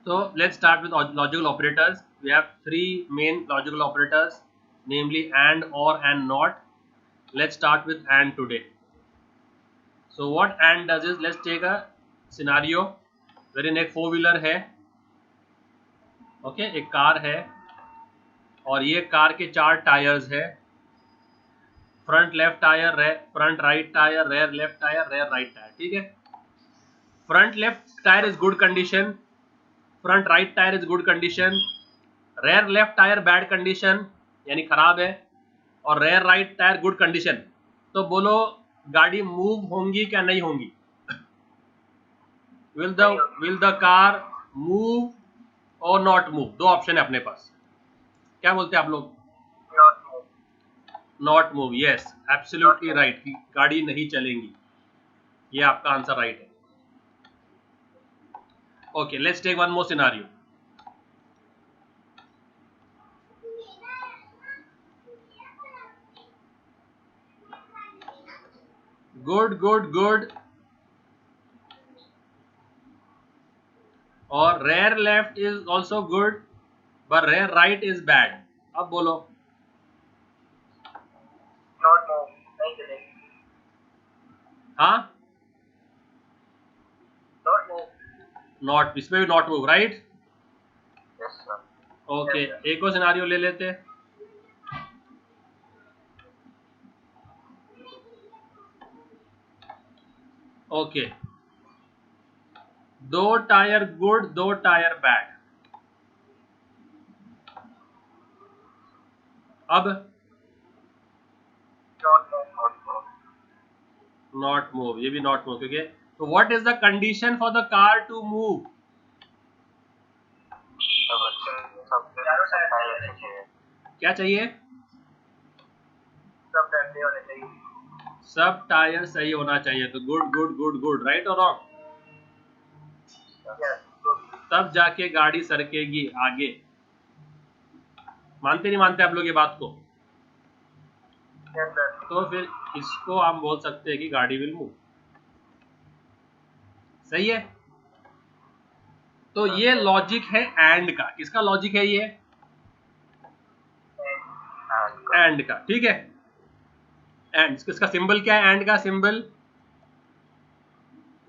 So let's start with logical operators. We have three main logical operators, namely and, or, and not. Let's start with and today. So what and does is, let's take a scenario wherein एक four wheeler है, okay, एक car है और ये car के चार tyres है, front left tyre, front right tyre, rear left tyre, rear right tyre, ठीक है। Front left tyre is good condition, front right tyre is good condition, rear left tyre bad condition यानी खराब है, और rear right tyre good condition. तो बोलो गाड़ी move होंगी क्या नहीं होंगी? विल द कार मूव और नॉट मूव? दो ऑप्शन है अपने पास, क्या बोलते हैं आप लोग? Not move, yes, absolutely right, कि गाड़ी नहीं चलेंगी, ये आपका आंसर राइट है। Okay, let's take one more scenario. Good good good, और rear left is also good but rear right is bad. अब बोलो। हाँ, नॉट, इसमें भी नॉट मूव, राइट? ओके, एक और सिनेरियो ले लेते हैं। ओके, दो टायर गुड, दो टायर बैड। अब नॉट मूव, ये भी नॉट मूव, क्योंकि तो what is the condition for the car to move? क्या चाहिए? सब टायर सही होना चाहिए। तो good good good good, right और रॉन्ग? तब जाके गाड़ी सरकेगी आगे। मानते नहीं मानते आप लोग ये बात को? तो फिर इसको हम बोल सकते हैं कि गाड़ी विल मूव। सही है। तो ये लॉजिक है एंड का। किसका लॉजिक है ये? एंड का, ठीक है। एंड, इसका सिंबल क्या है? एंड का सिंबल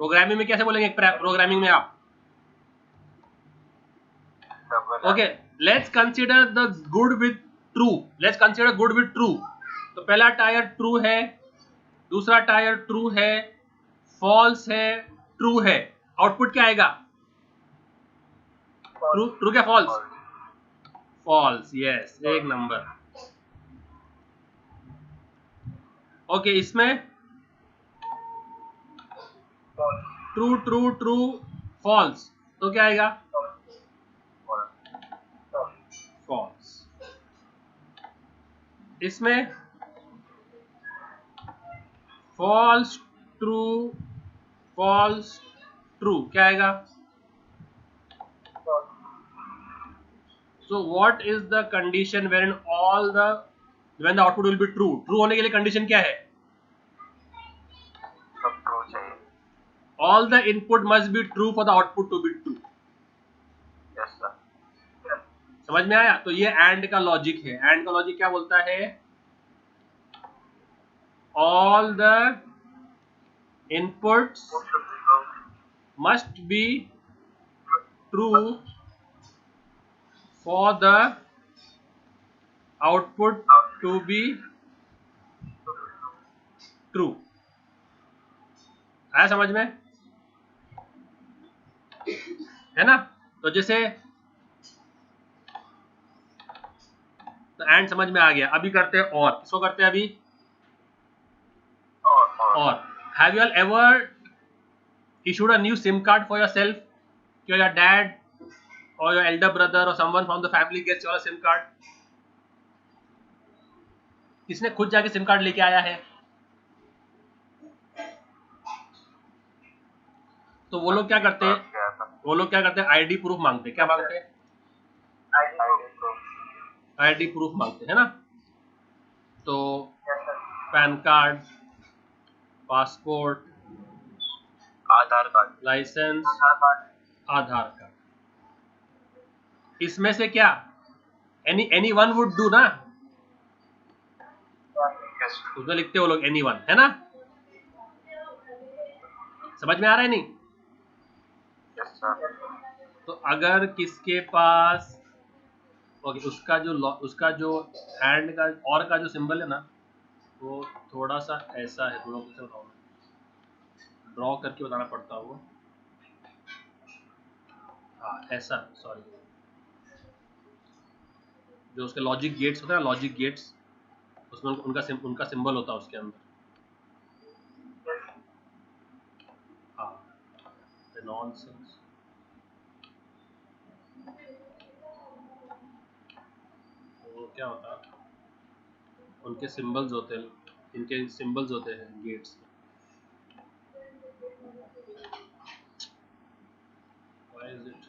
प्रोग्रामिंग में कैसे बोलेंगे? प्रोग्रामिंग में आप, okay, let's consider the good with true. Let's consider good with true. तो पहला टायर ट्रू है, दूसरा टायर ट्रू है, फॉल्स है, ट्रू है। आउटपुट क्या आएगा? ट्रू, ट्रू क्या फॉल्स? फॉल्स, यस, एक नंबर। ओके, इसमें ट्रू ट्रू ट्रू फॉल्स, तो क्या आएगा? फॉल्स। इसमें फॉल्स ट्रू फॉल्स ट्रू, क्या आएगा? So what is the condition wherein when the output will be true? True होने के लिए कंडीशन क्या है? All the input must be true for the output to be true. Yes, sir. समझ में आया? तो ये एंड का लॉजिक है। एंड का लॉजिक क्या बोलता है? All the inputs must be true for the output to be true. आया समझ में? है ना? तो जैसे, तो एंड समझ में आ गया। अभी करते हैं और। इसको करते हैं अभी और। Have you all ever issued a new SIM card for yourself? Your dad or your elder brother or someone from the family gets your SIM card? किसने खुद जाके सिम कार्ड लेके आया है? तो वो लोग क्या करते हैं? वो लोग क्या करते हैं? आईडी प्रूफ मांगते हैं। क्या मांगते हैं? आईडी प्रूफ मांगते हैं ना। तो पैन कार्ड, पासपोर्ट, आधार कार्ड, लाइसेंस, आधार कार्ड। इसमें से क्या एनी वन वुड डू ना, Yes. उसमें लिखते हो लोग एनी वन, है ना? समझ में आ रहा है नहीं? Yes, sir. तो अगर किसके पास ओके उसका जो हैंड का और का जो सिंबल है ना वो थोड़ा सा ऐसा है, थोड़ा कैसे बताऊं, ड्रॉ करके बताना पड़ता है वो, हाँ ऐसा, सॉरी, जो उसके लॉजिक गेट्स होते हैं, लॉजिक गेट्स, उसमें उनका सिंबल होता है उसके अंदर, हाँ, नॉनसेंस। वो क्या होता है, उनके सिंबल्स होते हैं, इनके सिंबल्स होते हैं gates. Why is it,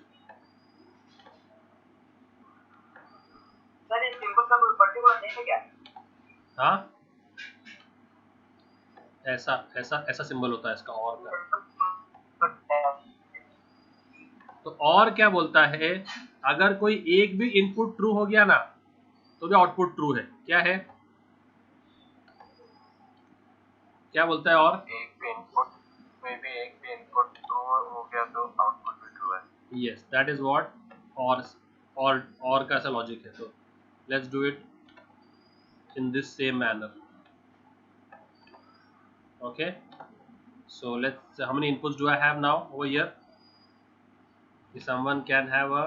sir इस सिंबल का कोई पर्टिकुलर नेम है क्या? हाँ ऐसा ऐसा ऐसा सिंबल होता है इसका और का। तो और क्या बोलता है, अगर कोई एक भी इनपुट ट्रू हो गया ना तो भी आउटपुट ट्रू है, क्या है, क्या बोलता है और, एक भी इनपुट ट्रू हो गया तो आउटपुट भी ट्रू है। यस दैट इज व्हाट और का ऐसा लॉजिक है। तो let's do it in this same manner, okay. So let's, how many inputs do I have now over here? If someone can have a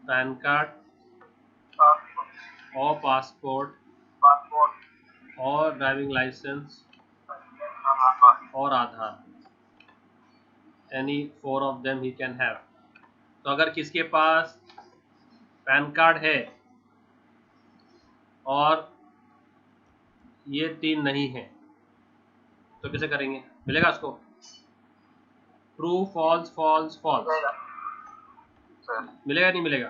PAN card or passport or driving license or Aadhaar, any four of them he can have. तो अगर किसके पास pan card है और ये तीन नहीं है तो कैसे करेंगे, मिलेगा उसको? ट्रू फॉल्स फॉल्स फॉल्स, मिलेगा नहीं मिलेगा?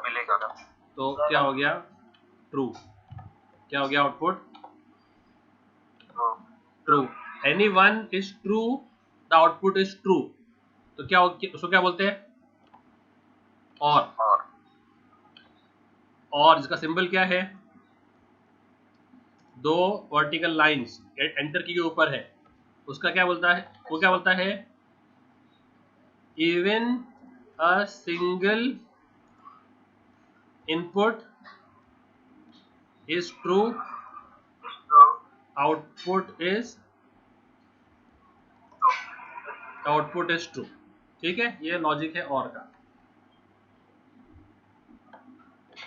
मिलेगा। तो क्या हो गया, ट्रू, क्या हो गया output, true, any one is true, the output is true. तो क्या उसको क्या बोलते हैं, और जिसका सिंबल क्या है, दो वर्टिकल लाइंस एंटर की के ऊपर है, उसका क्या बोलता है, वो क्या बोलता है, even a single input is true, output is true. ठीक है, ये लॉजिक है और का।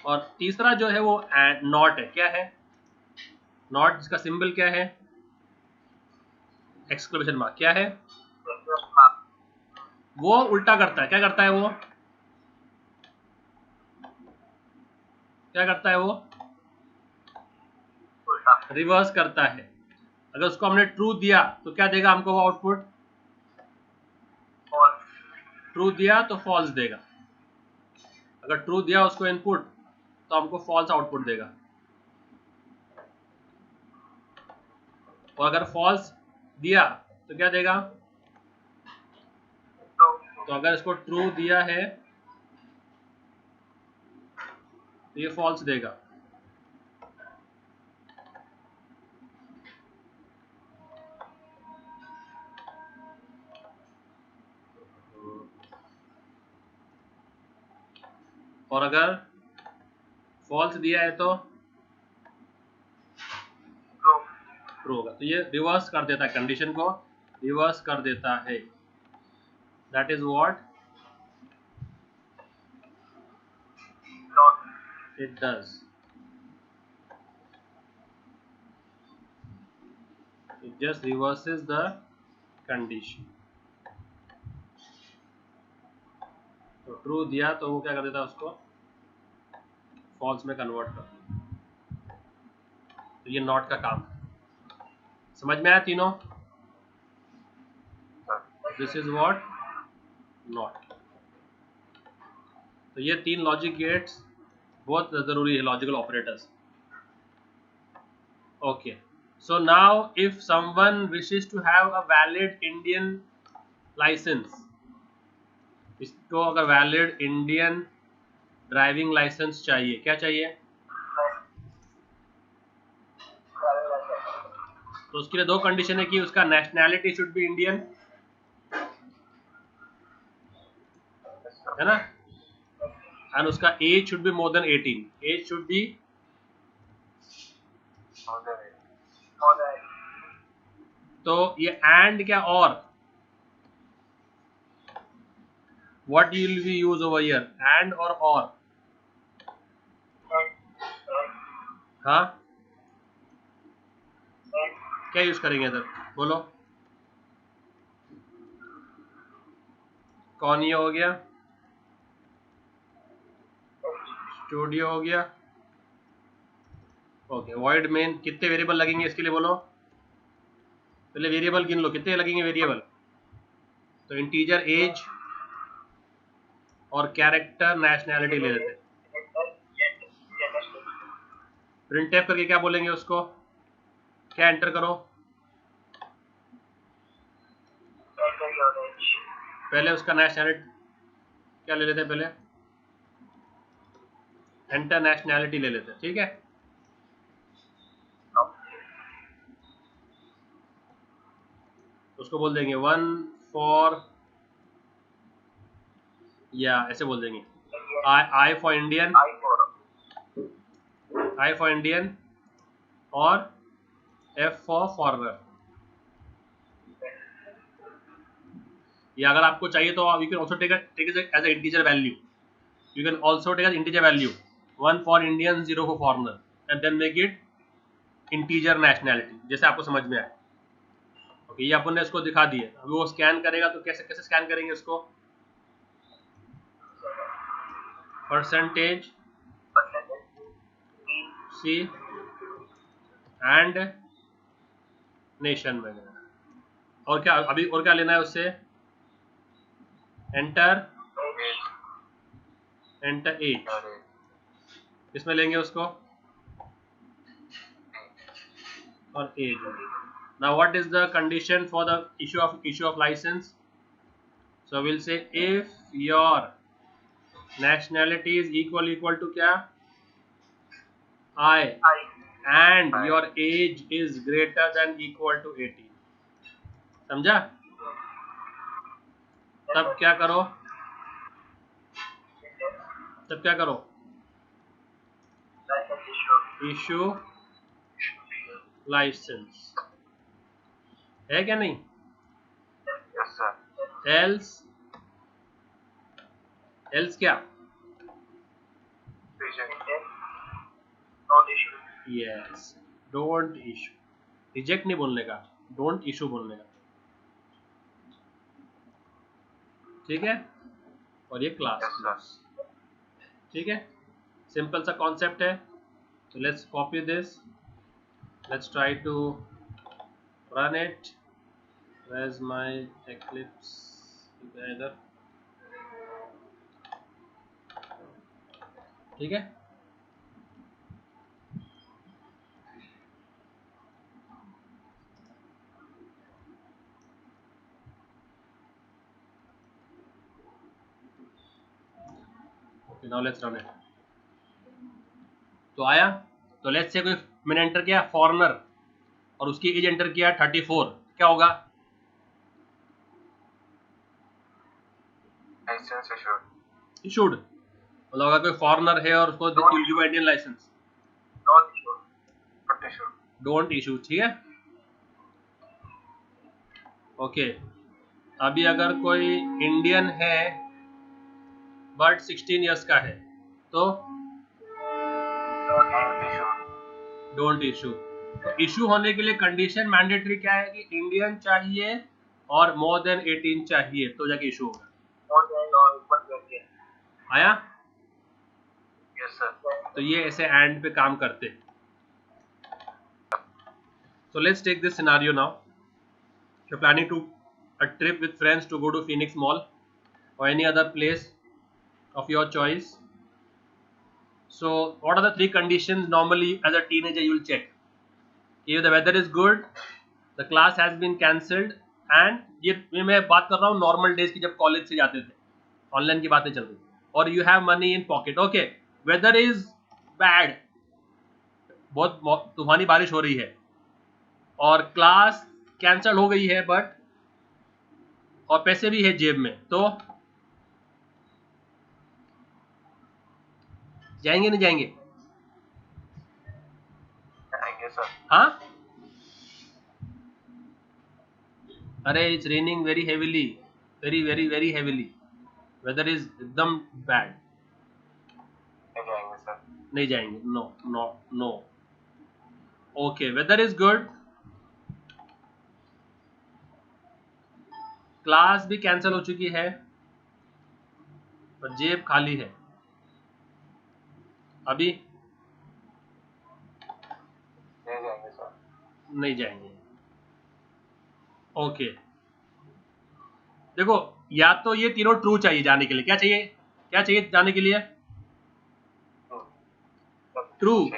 और तीसरा जो है वो नॉट है, क्या है नॉट, जिसका सिंबल क्या है, एक्सक्लेमेशन मार्क, क्या है, वो उल्टा करता है, क्या करता है वो, क्या करता है वो, रिवर्स करता है। अगर उसको हमने ट्रू दिया तो क्या देगा हमको वो आउटपुट, ट्रू दिया तो फॉल्स देगा, अगर ट्रू दिया उसको इनपुट तो हमको फॉल्स आउटपुट देगा, और अगर फॉल्स दिया तो क्या देगा, तो अगर इसको ट्रू दिया है तो ये फॉल्स देगा। और अगर फॉल्स दिया है तो ट्रू होगा। तो ये रिवर्स कर देता है, कंडीशन को रिवर्स कर देता है, that is what it does, it just reverses the condition। तो ट्रू दिया तो वो क्या कर देता है, उसको फॉल्स में कन्वर्ट कर देता। तो ये नॉट का काम है, समझ में आया तीनों? This is what not. तो ये तीन लॉजिक गेट्स बहुत जरूरी है, logical operators. Okay, so now if someone wishes to have a valid Indian license, इसको अगर वैलिड इंडियन ड्राइविंग लाइसेंस चाहिए, क्या चाहिए? तो उसके लिए दो कंडीशन है कि उसका नेशनैलिटी शुड बी इंडियन, है ना, एंड उसका age should be more than 18, age should be, तो ये एंड क्या और, what you will be use over here, and और हाँ क्या यूज करेंगे इधर, बोलो कौन, ये हो गया, स्टूडियो हो गया, ओके। वॉइड मेन, कितने वेरिएबल लगेंगे इसके लिए बोलो, पहले वेरिएबल गिन लो कितने लगेंगे वेरिएबल। तो इंटीजर एज और कैरेक्टर नेशनैलिटी ले लेते हैं। प्रिंटफ करके क्या बोलेंगे उसको, क्या एंटर करो, पहले उसका नेशनैलिटी क्या ले लेते हैं, पहले एंटर नेशनैलिटी ले लेते हैं, ठीक है। उसको बोल देंगे 1 फॉर, या ऐसे बोल देंगे I for Indian, I for Indian और एफ फॉर फॉरनर। या अगर आपको चाहिए तो you can also take it as a integer value, you can also take as integer value 1 for Indian 0 for foreigner and then make it integer nationality, जैसे आपको समझ में आए। ओके, ये अपन ने इसको दिखा दिया। अभी वो स्कैन करेगा तो कैसे कैसे स्कैन करेंगे इसको, परसेंटेज सी एंड नेशन वगैरह, और क्या अभी और क्या लेना है उससे, एंटर एज, किसमें लेंगे उसको, और age. Now what is the condition for the issue of licence, so will see if your nationality is equal to क्या, I, and your age is greater than equal to 18, समझा। तब क्या करो, issue licence, है क्या नहीं, else क्या, yes, don't issue, reject नहीं बोलने का, डोंट इशू बोलने का, ठीक है। और ये क्लास, ठीक है, सिंपल सा कॉन्सेप्ट है। तो let's copy this, let's try to run it, where is my Eclipse, इधर, ठीक है। Okay, now let's run it. तो आया, तो लेट्स से कोई मैंने एंटर किया फॉरनर और उसकी एज एंटर किया 34, क्या होगा, इशूड, मतलब अगर कोई फॉरनर है और उसको इंडियन लाइसेंस, डोंट इशू, ठीक है। ओके, अभी अगर कोई इंडियन है बट 16 इयर्स का है तो डोंट इशू। तो इशू होने के लिए कंडीशन मैंडेटरी क्या है कि इंडियन चाहिए और मोर देन 18 चाहिए, तो जाके इशू होगा। आया, यस सर। तो ये ऐसे एंड पे काम करते हैं। So let's take this scenario now. You're planning to a trip with friends to go to Phoenix Mall or any other place of your choice. So what are the three conditions normally as a teenager you will check? If the weather is good, the class has been cancelled, and ये मैं बात कर रहा हूँ normal days की जब college से जाते थे, ऑनलाइन की बातें चल रही, और you have money in pocket. Okay, weather is bad, बहुत तूफानी बारिश हो रही है, और क्लास कैंसिल हो गई है, बट और पैसे भी है जेब में, तो जाएंगे नहीं जाएंगे? जाएंगे सर। हाँ, अरे it's raining very heavily, very very very heavily, weather is एकदम बैड, नहीं जाएंगे सर। नहीं जाएंगे, no no no. Okay, weather is good, class भी कैंसिल हो चुकी है, पर जेब खाली है अभी, नहीं जाएंगे सर। नहीं जाएंगे। ओके, देखो, या तो ये तीनों ट्रू चाहिए जाने के लिए, क्या चाहिए, क्या चाहिए जाने के लिए? ट्रू,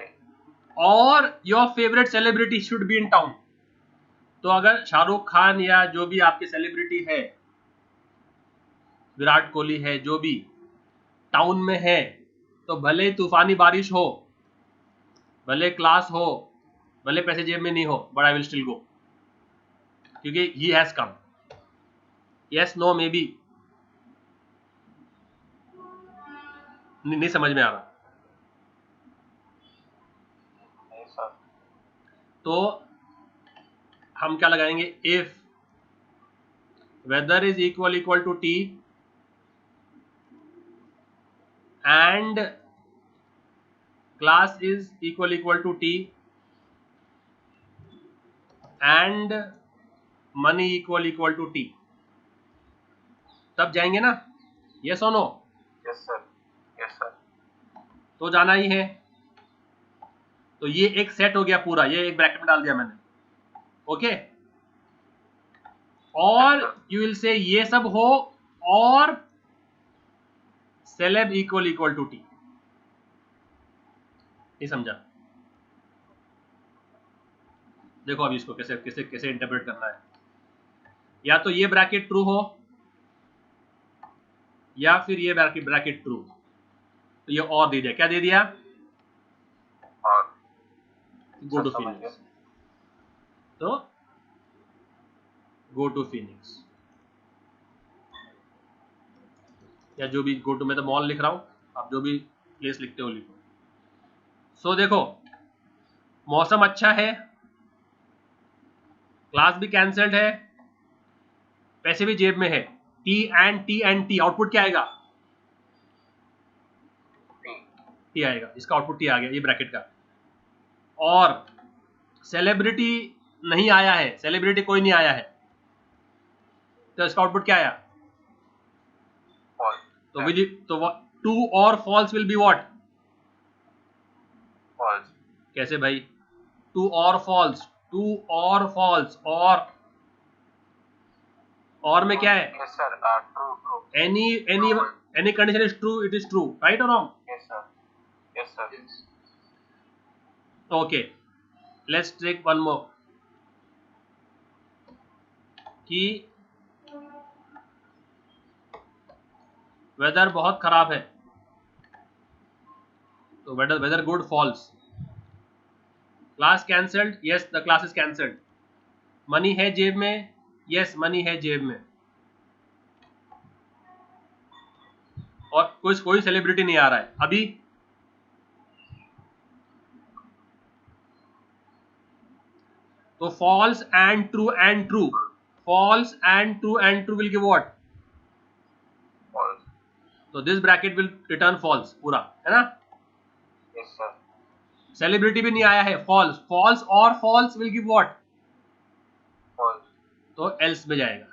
और your favourite celebrity should be in town. तो अगर शाहरुख खान या जो भी आपके सेलिब्रिटी है, विराट कोहली है, जो भी टाउन में है, तो भले तूफानी बारिश हो, भले क्लास हो, भले पैसे जेब में नहीं हो, but I will still go, क्योंकि he has come. Yes, no, maybe, नहीं समझ में आ रहा? नहीं सर। तो हम क्या लगाएंगे? If whether is equal to T and class is equal to T and money equal to T, तब जाएंगे ना? यस और no? Yes sir. Yes sir. तो जाना ही है। तो ये एक सेट हो गया पूरा, ये एक ब्रैकेट में डाल दिया मैंने। ओके, और यू विल से ये सब हो और सेलेब इक्वल टू टी। नहीं समझा? देखो अभी इसको कैसे कैसे कैसे इंटरप्रेट करना है। या तो ये ब्रैकेट ट्रू हो, या फिर ये ब्रैकेट ट्रू। तो ये और दे दिया, क्या दे दिया? और गो टू सर समझ फिनिक्स। तो गो टू फिनिक्स, या जो भी, गो टू, मैं तो मॉल लिख रहा हूं, आप जो भी प्लेस लिखते हो लिखो। सो देखो, मौसम अच्छा है, क्लास भी कैंसल्ड है, पैसे भी जेब में है, टी एंड टी, आउटपुट क्या आएगा? टी। टी आएगा, इसका आउटपुट टी आ गया, ये ब्रैकेट का। और सेलिब्रिटी नहीं आया है, सेलिब्रिटी कोई नहीं आया है, तो इसका आउटपुट क्या आया? फॉल्स। तो ट्रू और false will be what? False. कैसे भाई? ट्रू और फॉल्स, ट्रू और फॉल्स, और में क्या है? Yes sir. True true. Any condition is true, it is true, right और wrong? Yes sir. Yes sir. Okay, let's take one more, कि वेदर बहुत खराब है, तो weather good, false. Class cancelled, yes the class is cancelled. Money है जेब में, yes money है जेब में। और कोई सेलिब्रिटी नहीं आ रहा है अभी, तो false and true and true, false and true will give what? False. तो this bracket will return false पूरा, है ना? Yes sir. सेलिब्रिटी भी नहीं आया है, फॉल्स, फॉल्स और false will give what? False. तो एल्स में जाएगा।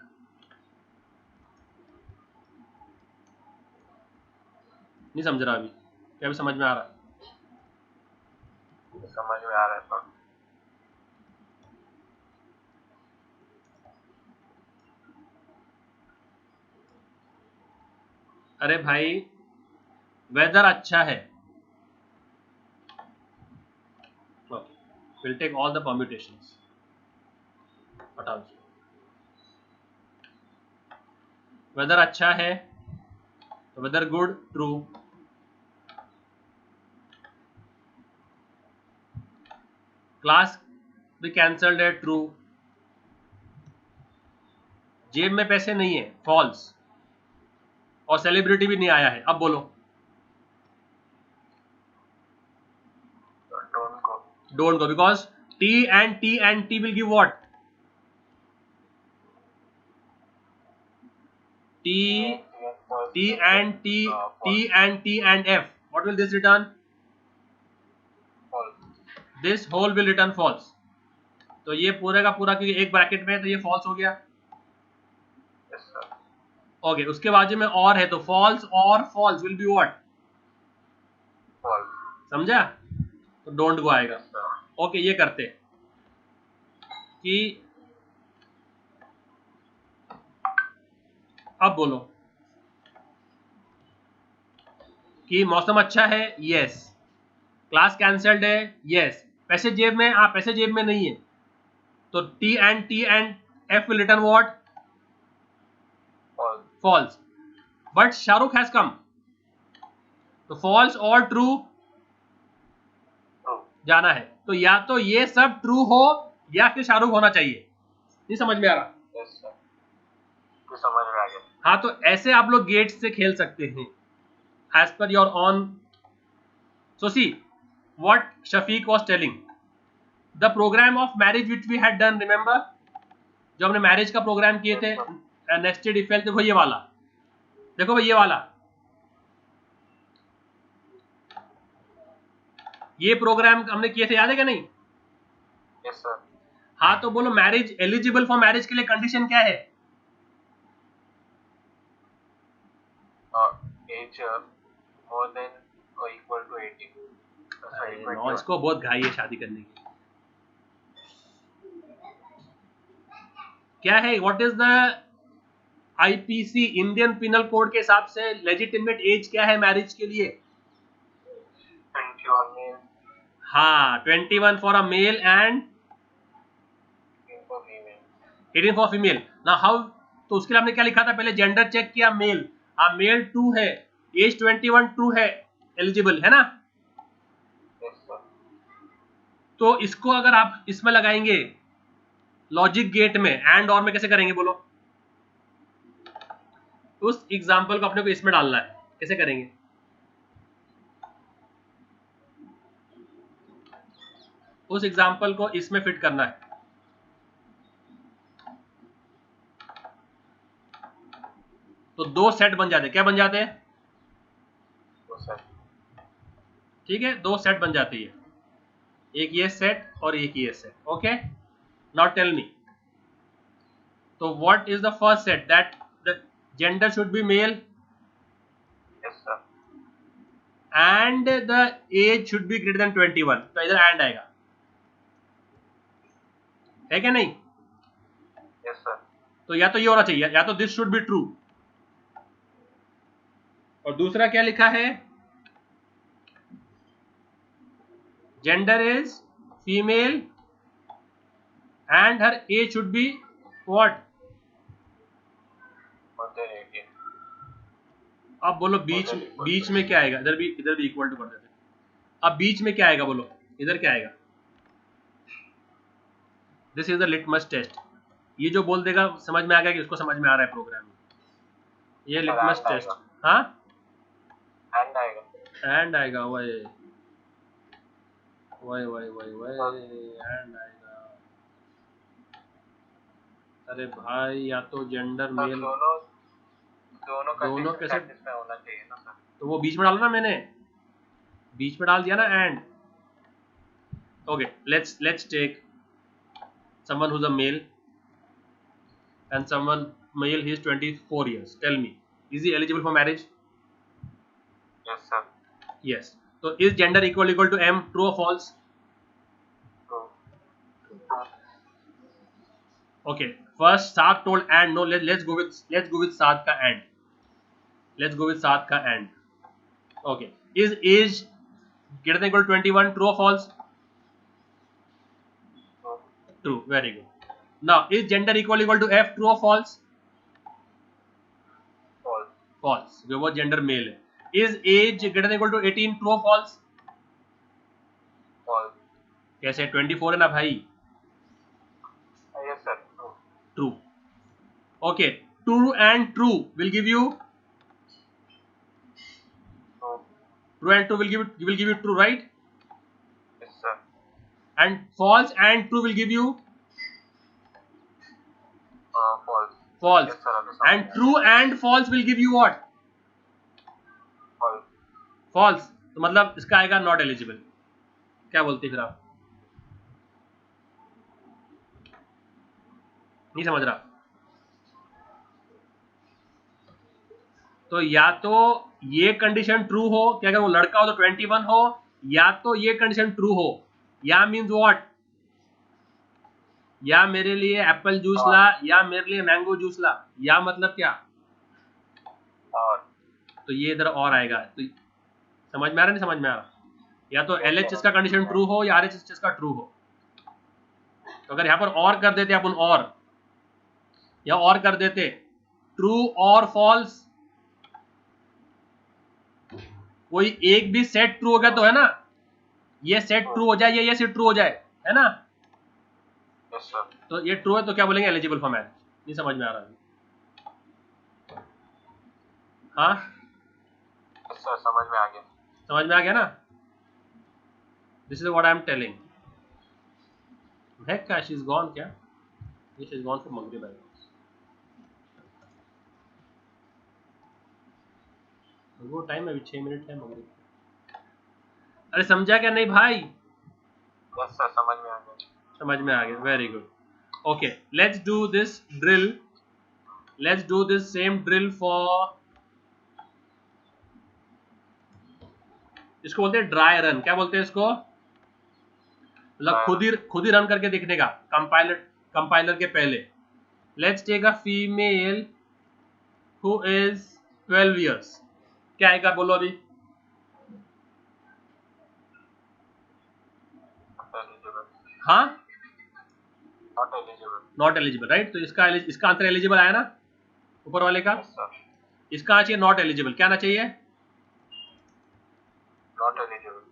नहीं समझ रहा अभी? क्या अभी समझ में आ रहा है? समझ में आ रहा है सर। अरे भाई, वेदर अच्छा है, will take all the permutations, हटाओ। वेदर अच्छा है, तो वेदर गुड ट्रू, क्लास भी कैंसल्ड है ट्रू, जेब में पैसे नहीं है फॉल्स, और सेलिब्रिटी भी नहीं आया है। अब बोलो don't go. Don't go, because T and T will give what, T T and T and F, what will this return, False. This whole will return false. तो ये पूरे का पूरा क्योंकि एक ब्रैकेट में है तो ये फॉल्स हो गया। Yes sir. ओके, उसके बाजू में और है तो फॉल्स और false will be what, False. समझा, तो डोंट गो आएगा। Yes sir. ओके, ये करते कि अब बोलो कि मौसम अच्छा है, यस, क्लास कैंसल्ड है, यस, पैसे जेब में, हाँ पैसे जेब में नहीं है, तो T and F will return what, False. False, but Shahrukh has come, तो फॉल्स और ट्रू True. जाना है। तो या तो ये सब ट्रू हो या फिर शाहरुख होना चाहिए। नहीं समझ में आ रहा? Yes sir. तो समझ में आ गया. हाँ, तो ऐसे आप लोग गेट्स से खेल सकते हैं as per your own. So see what Shafiq was telling, the program of marriage which we had done, remember, जो हमने मैरिज का प्रोग्राम किए थे, नेस्टेड इफ एल्स, देखो ये वाला, देखो भाई ये वाला, ये प्रोग्राम हमने किए थे, याद है क्या नहीं? Yes sir. हाँ, तो बोलो मैरिज, एलिजिबल फॉर मैरिज के लिए कंडीशन क्या है? Age more than or equal to 18. Sorry, no, 21. इसको बहुत घाई है शादी करने की। क्या है, what is the IPC Indian penal code के हिसाब से लेजिटिमेट एज क्या है मैरिज के लिए? 21 male. हाँ, 21 for a male and 18 for female. 18 for female. ना हाउ, तो उसके लिए हमने क्या लिखा था, पहले जेंडर चेक किया, मेल, हाँ मेल ट्रू है, एज 21 ट्रू है, एलिजिबल है ना। Yes sir. तो इसको अगर आप इसमें लगाएंगे लॉजिक गेट में, एंड और में कैसे करेंगे बोलो? उस एग्जाम्पल को अपने को इसमें डालना है, कैसे करेंगे? उस एग्जाम्पल को इसमें फिट करना है। तो दो सेट बन जाते हैं, क्या बन जाते हैं? तो सर. ठीक है, दो सेट बन जाती है, एक ये सेट और एक ये set. Okay, now tell me, तो what is the first set, that the gender should be male Yes sir. And the age should be greater than 21, तो इधर एंड आएगा, है क्या नहीं? Yes sir. तो या तो ये होना चाहिए, या तो दिस शुड बी ट्रू, और दूसरा क्या लिखा है, gender is female and her age should be what. More than 18. अब बोलो बीच में क्या आएगा, इधर भी इक्वल टू कर देते हैं। अब बीच में क्या आएगा बोलो, इधर क्या आएगा? This is the litmus test. ये जो बोल देगा समझ में आ गया कि उसको समझ में आ रहा है प्रोग्राम, ये लिटमस टेस्ट। हाँ, And आएगा. एंड आएगा, वही एंड आएगा। अरे भाई, या तो जेंडर सर मेल, दोनों दोनों कैसे, satisfy होना चाहिए ना सर. तो वो बीच में डाला ना मैंने, बीच में डाल दिया ना and. Okay, let's take someone who's a male and someone male, he is 24 years, tell me, is he eligible for marriage? Yes sir. Yes. So is gender equal to m, true or false? True. Okay, first Saad told and, no, let's go with Saad ka and, let's go with Saad ka and. Okay, is age greater than equal to 21, true or false? True. True, very good. Now is gender equal to f, true or false? False. False, वो gender male है. Is age greater than equal to 18 true false? false. कैसे 24 है ना भाई. Yes sir, true. True. Okay, true and true will give you, True. true and true will give you true, right? Yes sir. And false and true will give you False. false. Yes sir, अभी And true and false will give you what? false. false. तो मतलब इसका आएगा not eligible. क्या बोलते फिर आप? नहीं समझ रहा? तो या तो ये कंडीशन ट्रू हो कि अगर वो लड़का हो तो 21 हो, या तो ये कंडीशन ट्रू हो. या मीन्स व्हाट? या मेरे लिए एप्पल जूस ला, या मेरे लिए मैंगो जूस ला. या मतलब क्या? और तो ये इधर और आएगा. तो समझ में आ रहा, नहीं समझ में आ रहा? या तो LHS का कंडीशन ट्रू हो या RHS का ट्रू हो. तो अगर यहाँ पर और कर देते अपन, और या और कर देते ट्रू और फॉल्स, कोई एक भी सेट ट्रू हो गया तो है ना, ये सेट ट्रू हो जाए, ये सेट ट्रू हो जाए, है ना. yes sir. तो ये ट्रू है तो क्या बोलेंगे? Eligible for marriage. नहीं समझ में आ रहा? हाँ Yes sir, समझ में आ गया. समझ में आ गया ना? This is what I am telling. है क्या? शी इज गॉन क्या? शी इज गॉन फॉर मगरिब. वो टाइम अभी 6 मिनट है मगरिब. अरे समझा क्या नहीं भाई? Yes sir, समझ में आ गया. समझ में आ गया. Very good. Okay, let's do this drill. Let's do this same drill for, इसको बोलते हैं ड्राई रन. क्या बोलते हैं इसको? मतलब खुद ही रन करके देखने का, कंपाइलर के पहले. Let's take a female who is 12 years. क्या आएगा बोलो अभी? Eligible. हाँ, Not eligible. Not eligible, right. तो इसका आंसर एलिजिबल आया ना ऊपर वाले का. Yes sir. इसका आना चाहिए नॉट एलिजिबल. क्या आना चाहिए? Not eligible.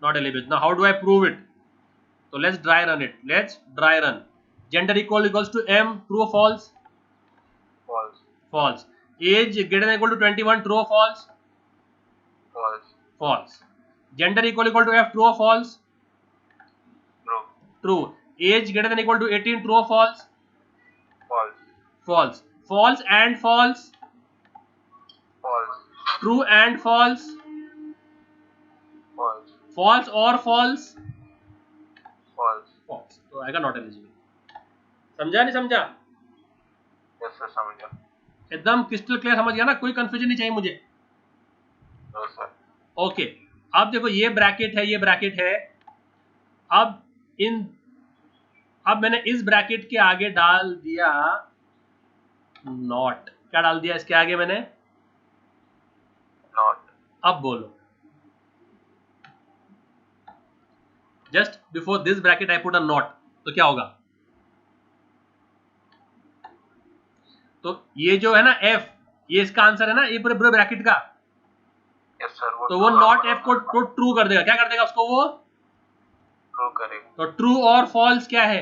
Not eligible. Now how do I prove it? तो let's dry run it. Let's dry run. Gender equals to M, true और false? False. False. Age greater than equal to 21, true और false? False. False. Gender equal to F, true और false? True. True. Age greater than equal to 18, true और false? False. False. False and false? False. True and false? False. False और false? False. False. तो आएगा not eligible. समझा नहीं समझा? Yes sir, समझ गया. एकदम क्रिस्टल क्लियर समझ गया ना? कोई कंफ्यूजन नहीं चाहिए मुझे. No sir. ओके, अब देखो ये ब्रैकेट है, ये ब्रैकेट है. अब मैंने इस ब्रैकेट के आगे डाल दिया नॉट. क्या डाल दिया इसके आगे मैंने? Not. अब बोलो. Just before this bracket I put a not. तो क्या होगा? तो ये जो है ना F, ये इसका आंसर है ना, ये पूरे ब्रैकेट का. Yes sir. तो वो नॉट F को ट्रू कर देगा. क्या कर देगा उसको वो? ट्रू करेगा. तो ट्रू और फॉल्स क्या है?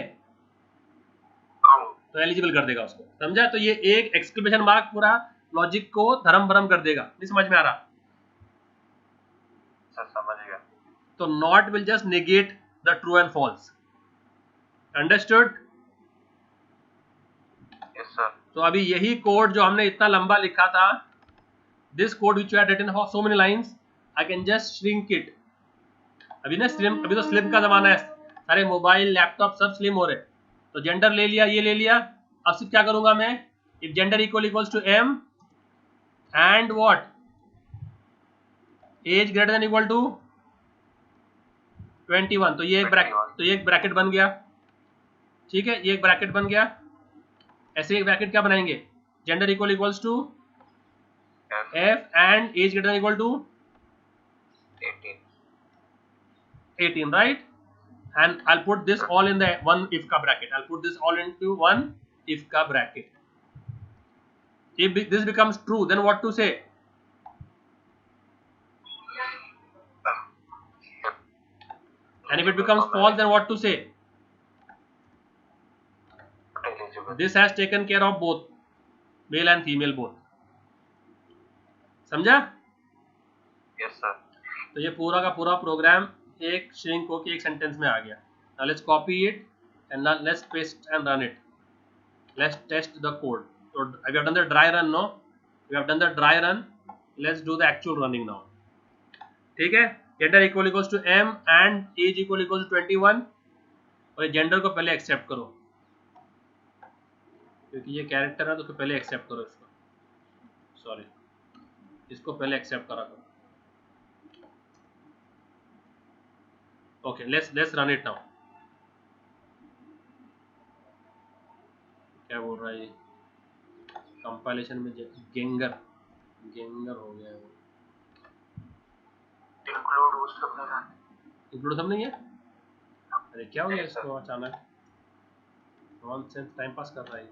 True. तो एलिजिबल कर देगा उसको. समझा? तो ये एक एक्सक्लेमेशन मार्क पूरा लॉजिक को धर्म भरम कर देगा. नहीं समझ में आ रहा? सर समझ गया. तो not will just negate the true and false. Understood? Yes sir. तो अभी यही कोड जो हमने इतना लंबा लिखा था, this code which you had written for so many lines, I can just shrink it. अभी तो स्लिम का जमाना है. सारे मोबाइल लैपटॉप सब स्लिम हो रहे. तो जेंडर ले लिया, ये ले लिया. अब सिर्फ क्या करूंगा मैं? If gender equals to M and what? Age greater than equal to 21. तो ये एक ब्रैकेट बन गया. ठीक है, ये एक ब्रैकेट बन गया. ऐसे एक ब्रैकेट क्या बनाएंगे? Gender equals to F and age greater than equal to 18, right? And I'll put this all in the one if ka bracket. I'll put this all into one if ka bracket. If this becomes true, then what to say? And if it becomes false, then what to say? Not eligible. This has taken care of both, male and female both. समझा? Yes, sir. तो ये पूरा का पूरा programme एक shrink होके एक sentence में आ गया. Now let's copy it and now let's paste and run it. Let's test the code. So we have done the dry run, no? We have done the dry run. Let's do the actual running now. ठीक है? Gender equals to M and age equals to 21. और ये gender को पहले accept करो, क्योंकि ये character है तो पहले एक्सेप्ट करो इसको. सॉरी, इसको पहले एक्सेप्ट करा करो. Okay, let's run it now. क्या बोल रहा है ये? कंपाइलेशन में गेंगर हो गया है. इंक्लूड सब नहीं है. अरे क्या हो गया इसको अचानक? नॉनसेंस टाइम पास कर रहा है.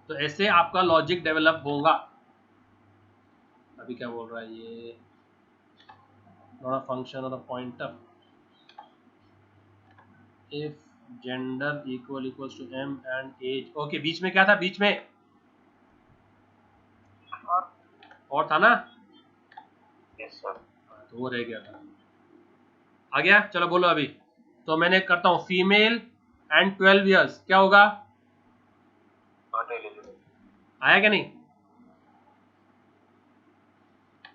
तो ऐसे आपका लॉजिक डेवलप होगा. अभी क्या बोल रहा है ये? नॉट अ फंक्शन और a pointer. If gender equals to M and age. Okay, बीच में क्या था? बीच में और था ना? Yes, sir. तो वो रह गया था. आ गया? चलो बोलो अभी. तो मैंने करता हूँ फीमेल एंड 12 इयर्स. क्या होगा? Not eligible. आया क्या नहीं?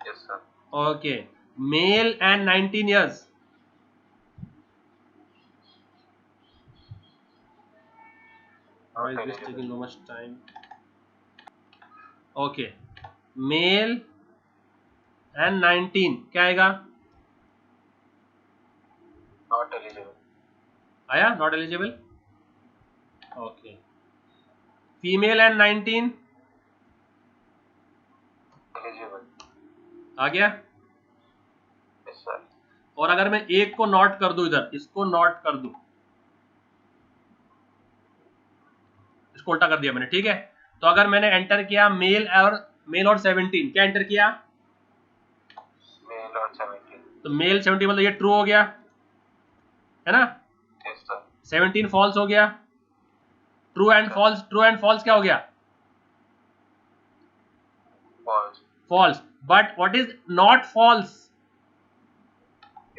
Yes, sir. Okay, male and 19 years. Why is this taking so much time? Okay, male and 19 क्या आएगा? Not eligible. आया? Not eligible. Okay. Female and 19 Eligible. आ गया? Yes, sir. और अगर मैं एक को नॉट कर दूं, इधर इसको नॉट कर दूं, इसको उल्टा कर दिया मैंने. ठीक है, तो अगर मैंने एंटर किया मेल और 17, क्या एंटर किया? Male or 17. तो मेल 17 मतलब ये ट्रू हो गया है ना? Yes, sir. 17 फॉल्स हो गया. ट्रू एंड फॉल्स क्या हो गया? False. False. But what is not false?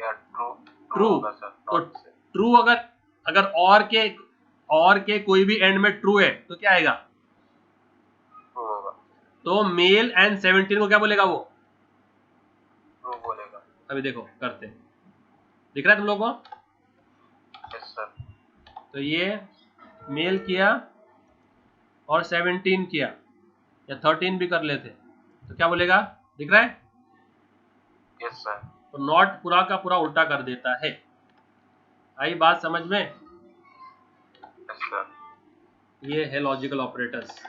Yeah, true. True. होगा, sir. तो Not sir. ट्रू अगर और के कोई भी एंड में ट्रू है तो क्या आएगा? True होगा. तो मेल एंड 17 को क्या बोलेगा वो? True बोलेगा. अभी देखो करते हैं. दिख रहा है तुम लोगों को? Yes, sir. तो ये मेल किया और 17 किया, या 13 भी कर लेते तो क्या बोलेगा? दिख रहा है? Yes, sir. तो नॉट पूरा का पूरा उल्टा कर देता है. आई बात समझ में? Yes, sir. ये है लॉजिकल ऑपरेटर्स.